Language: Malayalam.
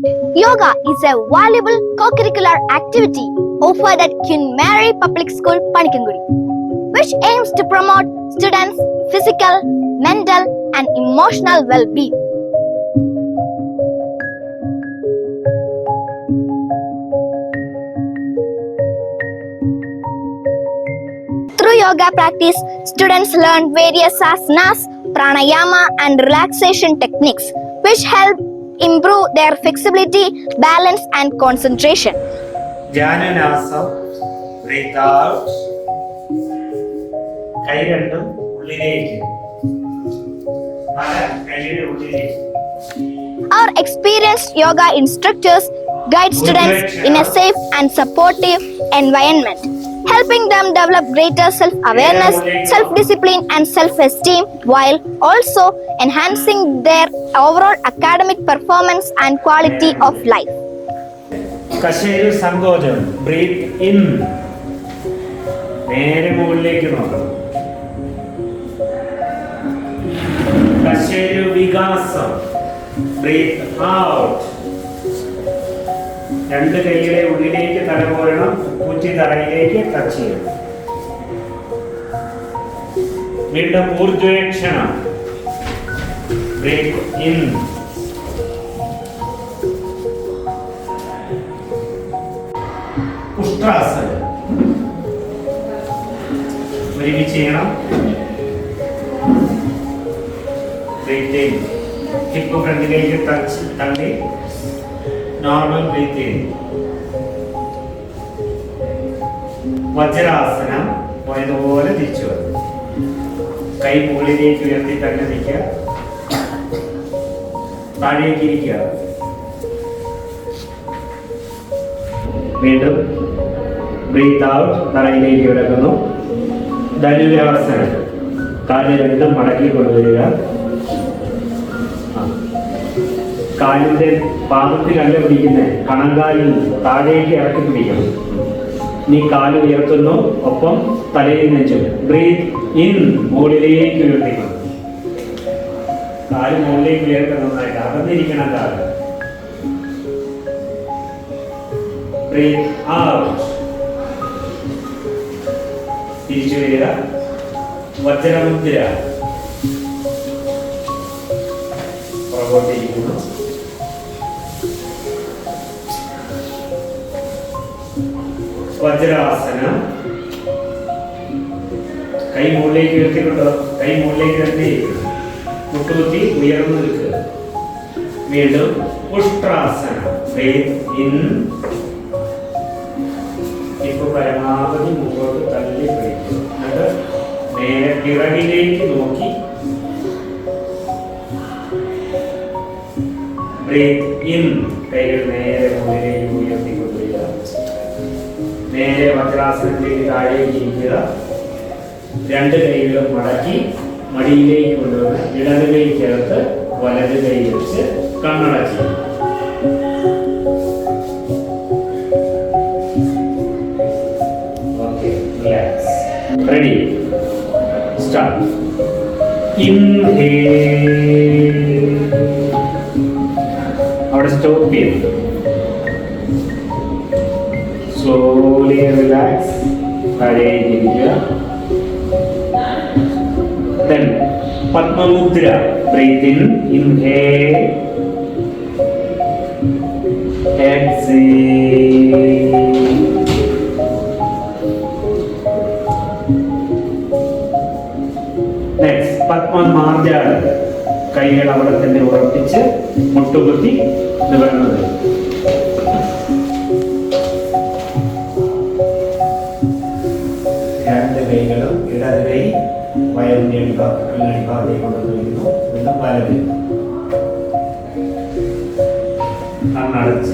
Yoga is a valuable co-curricular activity offered at Queen Mary Public School, Panikkudi, which aims to promote students' physical, mental, and emotional well-being. Through yoga practice, students learn various asanas, pranayama, and relaxation techniques, which help improve their flexibility, balance, and concentration. Jananasam, breathe out. കൈ രണ്ടും ഉള്ളിലേക്ക്. കൈയുടെ ഉള്ളിലേക്ക്. Our experienced yoga instructors guide students in a safe and supportive environment, helping them develop greater self-awareness, self-discipline, and self-esteem, while also enhancing their overall academic performance and quality of life. കശേരു സങ്കോചം, ബ്രീത്ത് ഇൻ, നേരെ മുകളിലേക്ക് നോക്കണം. കശേരു വികാസം, ബ്രീത്ത് ഔട്ട്. രണ്ട് കൈകളെ ഉള്ളിലേക്ക് തലപോരണം, ഉച്ചി തറയിലേക്ക് ടച്ച് ചെയ്യണം. വീണ്ടും ഊർജ്ജേക്ഷണം, ബ്രീത്ത് ഇൻ. ഉഷ്ട്രാസനം ഒരുമിച്ച് ചെയ്യണം. ബ്രീത്ത് ഇൻ, ഹിപ്പ് ഫ്രണ്ടിലേക്ക് ടച്ച് തള്ളി നോർമൽ ബ്രീത്ത് ഇൻ. വജ്രാസനം പോയതുപോലെ തിരിച്ചു വരും. കൈ മുകളിലേക്ക് ഉയർത്തി തന്നെ നിൽക്കുക, താഴേക്ക് ഇരിക്കുക. വീണ്ടും ബ്രീത്ത് ഔട്ട്, തറയിലേക്ക് കിടക്കുന്നു. ധനുരാസനം, കാല് രണ്ടും മടക്കി കൊണ്ടുവരിക. കാലിന്റെ പാദത്തിലല്ല പിടിക്കുന്നത്, കണങ്കാലിൽ താഴേക്ക് ഇറക്കി പിടിക്കണം. നീ കാല് ഉയർത്തുന്നു, ഒപ്പം തലയിൽ നെഞ്ചും. ബ്രീത്ത് ഇൻ, മുകളിലേക്ക് ഉയർത്തിക്കണം. കാല് മുകളിലേക്ക് ഉയർത്തണം, നന്നായിട്ട് അകന്നിരിക്കണം കാല്. ബ്രീത്ത് ഔട്ട്, തിരിച്ചു വരിക. വജ്രമുദ്ര, പുറകോട്ടിരിക്കുന്നു. വജ്രാസനം, കൈ മുകളിലേക്ക് ഉയർത്തിക്കൊണ്ടോ, കൈ മുകളിലേക്ക് ഉയർത്തി മുട്ടുകുത്തി ഉയർന്നു നിൽക്കുക. വീണ്ടും ഉഷ്ട്രാസനം, ബ്രീത്ത് ഇൻ, ഇപ്പൊ പരമാവധി മുമ്പോട്ട് തള്ളി പിടിക്കുക. എന്നിട്ട് നേരെ പിറകിലേക്ക് നോക്കി ബ്രീത്ത് ഇൻ, കൈകൾ നേരെ മുകളിലേക്ക് ഉയർത്തിക്കൊണ്ടുവരിക. നേരെ വജ്രാസനത്തിലേക്ക് താഴേക്ക് ഇരിക്കുക. രണ്ട് കൈകളും മടക്കി മടിയിലേക്ക് കൊണ്ടുവന്ന് ഇടത് കൈ ചേർത്ത് വലത് കൈ വെച്ച് കണ്ണടച്ച്. Okay, relax. Ready, start. Inhale, അവിടെ സ്റ്റോപ്പ് ചെയ്യും. Slowly relax, താഴേക്ക് ഇരിക്കുക. Then Padma Mudra, breathe in, inhale, exhale. Next Padma Marjana, കൈകൾ അവിടെ തന്നെ ഉറപ്പിച്ച് മുട്ടുകുത്തി നിവർന്നത്. രണ്ട് കൈകളും ഇടത് കൈ വയറിന്റെ അടിഭാഗത്തേക്ക് കൊണ്ടുവന്നിരിക്കുന്നു. വീണ്ടും വലത് കണ്ണടച്ച്